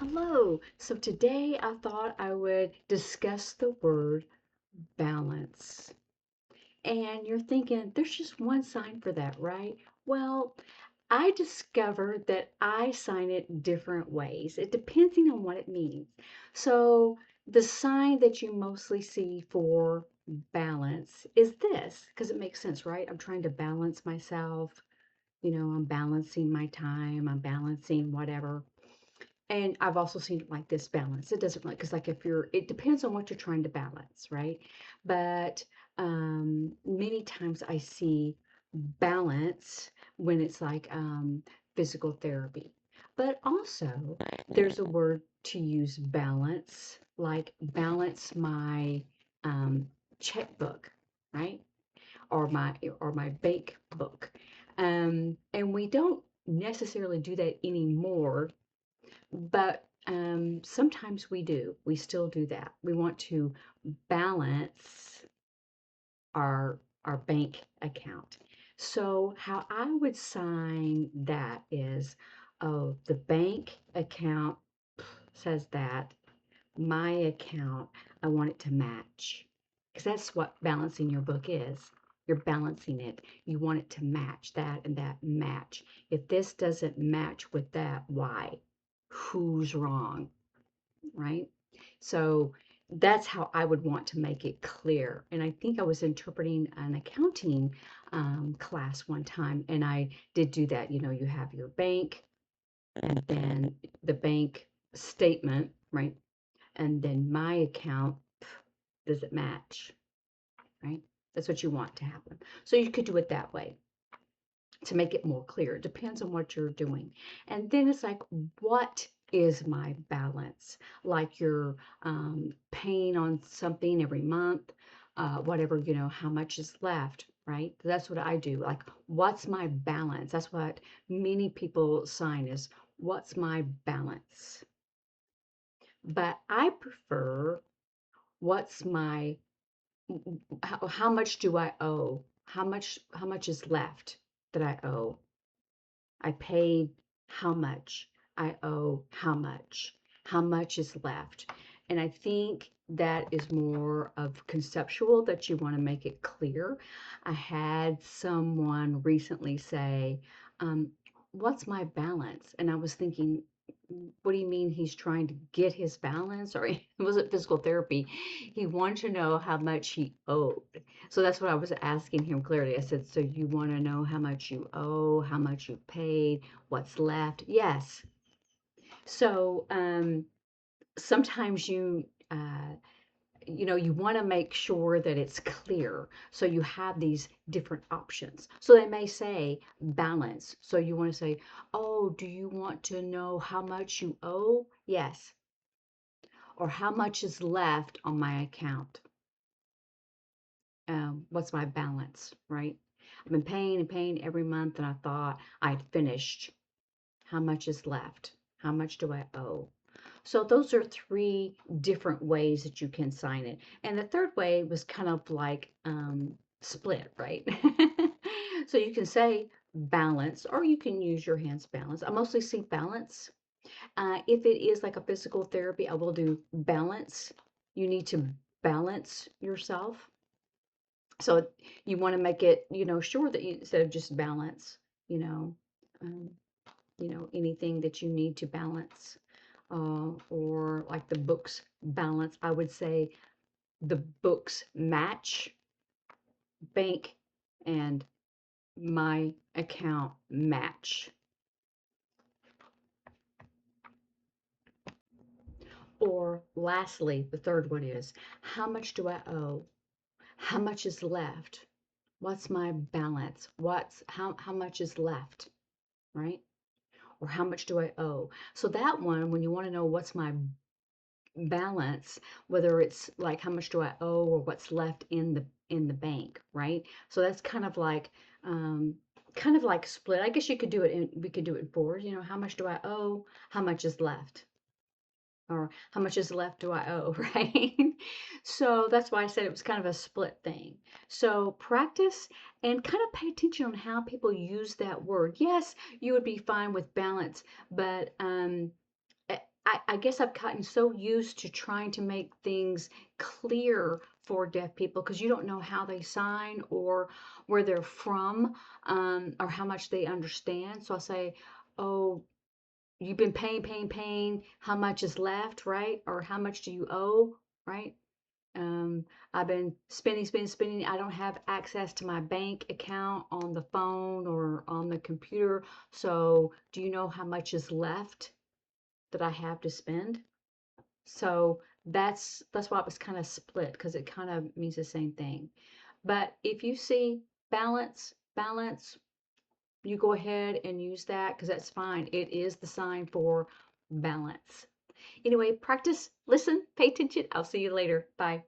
Hello. So today I thought I would discuss the word balance. And you're thinking, there's just one sign for that, right? Well, I discovered that I sign it different ways. It depending on what it means. So the sign that you mostly see for balance is this, because it makes sense, right? I'm trying to balance myself. I'm balancing my time, I'm balancing whatever. And I've also seen it like this balance. It doesn't really, because like if you're, it depends on what you're trying to balance, right? But many times I see balance when it's like physical therapy. But also, there's a word to use balance, like balance my um, checkbook, right? Or my bank book. And we don't necessarily do that anymore, but sometimes we do. We still do that. We want to balance our bank account. So how I would sign that is, oh, the bank account says that my account, I want it to match. Because that's what balancing your book is. You're balancing it. You want it to match that and that match. If this doesn't match with that, why? Who's wrong, right? So that's how I would want to make it clear. And I think I was interpreting an accounting class one time, and I did do that. You have your bank and then the bank statement, right? And then my account, does it match, right? That's what you want to happen. So you could do it that way to make it more clear. It depends on what you're doing. And then it's like, what is my balance? Like you're paying on something every month, whatever, how much is left, right? That's what I do. Like, what's my balance? That's what many people sign is, what's my balance? But I prefer, what's my, how much do I owe? How much is left that I owe? I paid how much, I owe how much is left. And I think that is more of conceptual, that you want to make it clear. I had someone recently say, um, what's my balance? And I was thinking, what do you mean he's trying to get his balance? Or it wasn't physical therapy. He wanted to know how much he owed. So that's what I was asking him clearly. I said, so you want to know how much you owe, how much you paid, what's left? Yes. So sometimes you want to make sure that it's clear. So you have these different options. So they may say balance. So you want to say, oh, do you want to know how much you owe? Yes. Or how much is left on my account? What's my balance, right? I've been paying and paying every month, and I thought I'd finished. How much is left? How much do I owe? So those are three different ways that you can sign it. And the third way was kind of like split, right? So you can say balance, or you can use your hands balance. I mostly see balance. If it is like a physical therapy, I will do balance. You need to balance yourself. So you want to make it, sure that you, instead of just balance, you know, um, anything that you need to balance, or like the books balance, I would say the books match bank and my account match. Or lastly, the third one is, how much do I owe? How much is left? What's my balance? How much is left, right? Or how much do I owe? So that one, when you want to know what's my balance, whether it's like how much do I owe or what's left in the bank, right? So that's um, kind of like split. I guess you could do it in, we could do it in four. How much do I owe? How much is left? Or how much is left do I owe, right? So that's why I said it was kind of a split thing. So practice and kind of pay attention on how people use that word. Yes, you would be fine with balance, but I I guess I've gotten so used to trying to make things clear for deaf people because you don't know how they sign or where they're from, or how much they understand. So I say, oh, you've been paying. How much is left, right? Or how much do you owe, right? I've been spending. I don't have access to my bank account on the phone or on the computer. So do you know how much is left that I have to spend? So that's why it was kind of split because it kind of means the same thing. But if you see balance, you go ahead and use that because that's fine. It is the sign for balance. Anyway, practice, listen, pay attention. I'll see you later. Bye.